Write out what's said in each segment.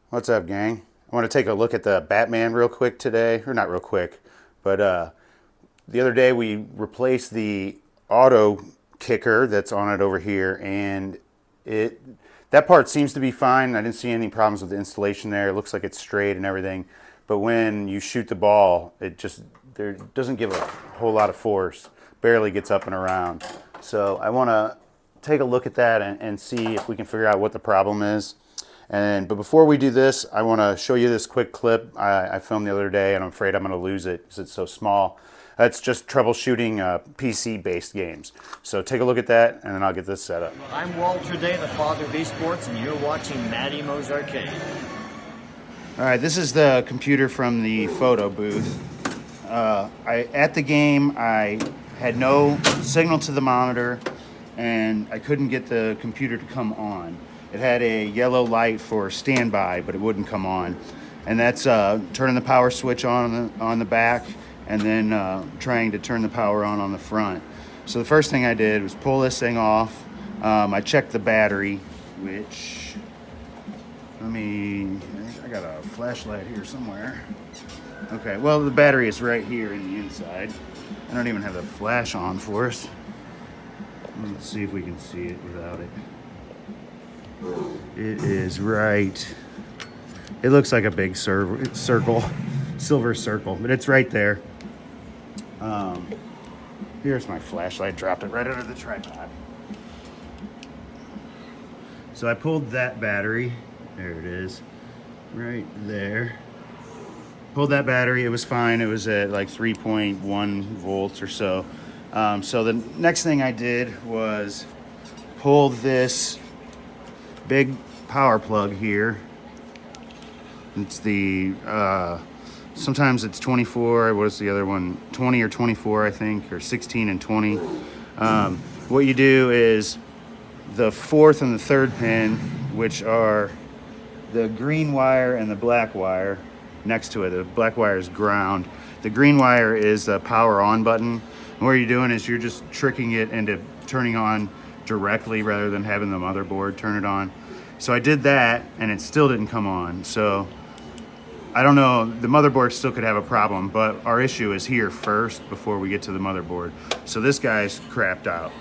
What's up, gang? I want to take a look at the Batman real quick today, or not real quick, but the other day we replaced the auto kicker that's on it over here, and it that part seems to be fine. I didn't see any problems with the installation there. It looks like it's straight and everything, but when you shoot the ball, it just there doesn't give a whole lot of force. Barely gets up and around. So I want to take a look at that and see if we can figure out what the problem is. But before we do this, I want to show you this quick clip I filmed the other day, and I'm afraid I'm going to lose it because it's so small. It's just troubleshooting PC-based games. So take a look at that, and then I'll get this set up. I'm Walter Day, the father of esports, and you're watching Matty Mo's Arcade. All right, this is the computer from the photo booth. At the game, I had no signal to the monitor, and I couldn't get the computer to come on. It had a yellow light for standby, but it wouldn't come on. And that's turning the power switch on the back, and then trying to turn the power on the front. So the first thing I did was pull this thing off. I checked the battery, which, I got a flashlight here somewhere. Okay, well, the battery is right here in the inside. I don't even have the flash on for us. Let's see if we can see it without it. It is right. It looks like a big circle, silver circle, but it's right there. Here's my flashlight. Dropped it right under the tripod. So I pulled that battery. There it is, right there. Pulled that battery. It was fine. It was at like 3.1 volts or so. So the next thing I did was pull this big power plug here. It's the sometimes it's 24. What is the other one? 20 or 24, I think, or 16 and 20. What you do is the fourth and the third pin, which are the green wire and the black wire next to it. The black wire is ground. The green wire is the power on button. And what you're doing is you're just tricking it into turning on directly rather than having the motherboard turn it on. So I did that, and it still didn't come on. So I don't know, the motherboard still could have a problem, but our issue is here first before we get to the motherboard. So this guy's crapped out.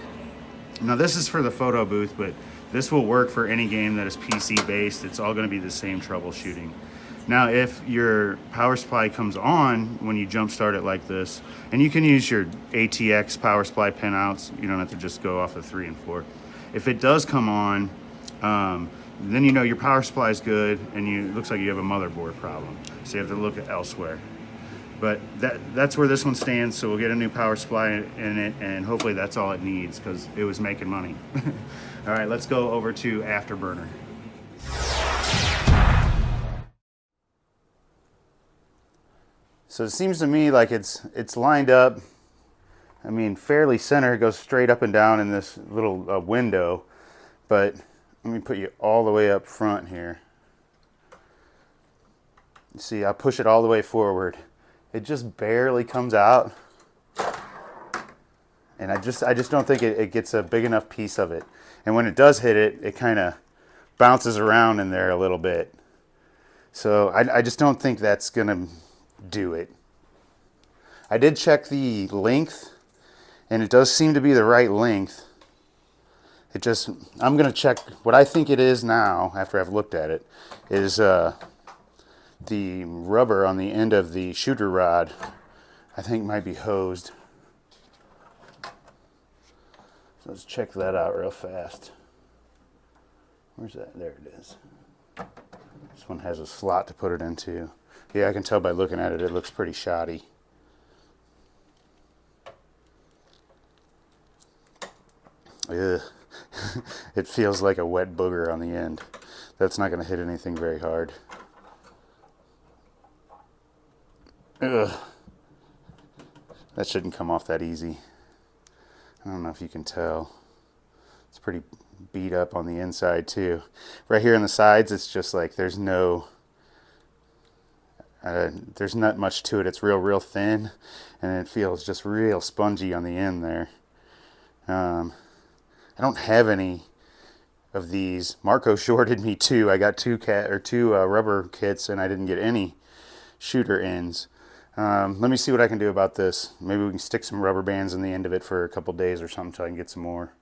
Now this is for the photo booth, but this will work for any game that is PC based. It's all gonna be the same troubleshooting. Now if your power supply comes on when you jump start it like this, and you can use your ATX power supply pinouts, you don't have to just go off of 3 and 4. If it does come on, then you know your power supply is good, and it looks like you have a motherboard problem. So you have to look elsewhere. But that's where this one stands, so we'll get a new power supply in it, and hopefully that's all it needs, because it was making money. All right, let's go over to Afterburner. So it seems to me like it's lined up, fairly center. It goes straight up and down in this little window, but let me put you all the way up front here. You see, I push it all the way forward. It just barely comes out. And I just don't think it gets a big enough piece of it. And when it does hit it, it kind of bounces around in there a little bit. So I just don't think that's going to do it. I did check the length, and it does seem to be the right length. I'm going to check what I think it is now, after I've looked at it, is the rubber on the end of the shooter rod, I think might be hosed. So let's check that out real fast. Where's that? There it is. This one has a slot to put it into. Yeah, I can tell by looking at it, it looks pretty shoddy. Ugh. It feels like a wet booger on the end. That's not going to hit anything very hard. Ugh. That shouldn't come off that easy. I don't know if you can tell. It's pretty beat up on the inside too. Right here on the sides, it's just like there's not much to it. It's real thin, and it feels just real spongy on the end there. I don't have any of these. Marco shorted me two. I got two rubber kits, and I didn't get any shooter ends. Let me see what I can do about this. Maybe we can stick some rubber bands in the end of it for a couple days or something so I can get some more.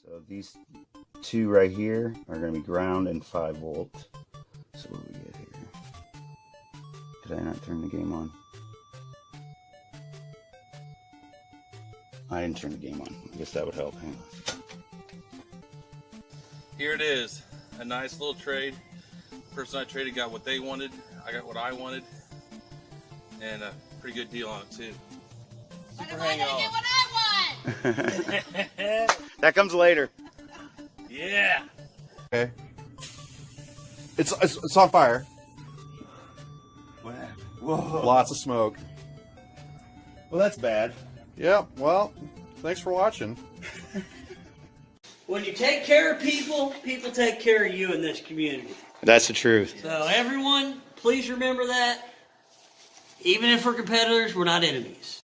So these two right here are going to be ground and 5 volt. So what do we get here? Did I not turn the game on? I didn't turn the game on. I guess that would help. Hang on. Here it is, a nice little trade. The person I traded got what they wanted, I got what I wanted, and a pretty good deal on it too. Super hang on. Get what I want. That comes later. Yeah. Okay. It's on fire. Whoa. Lots of smoke. Well, that's bad. Yeah, well, thanks for watching. When you take care of people, people take care of you in this community. That's the truth. So everyone, please remember that. Even if we're competitors, we're not enemies.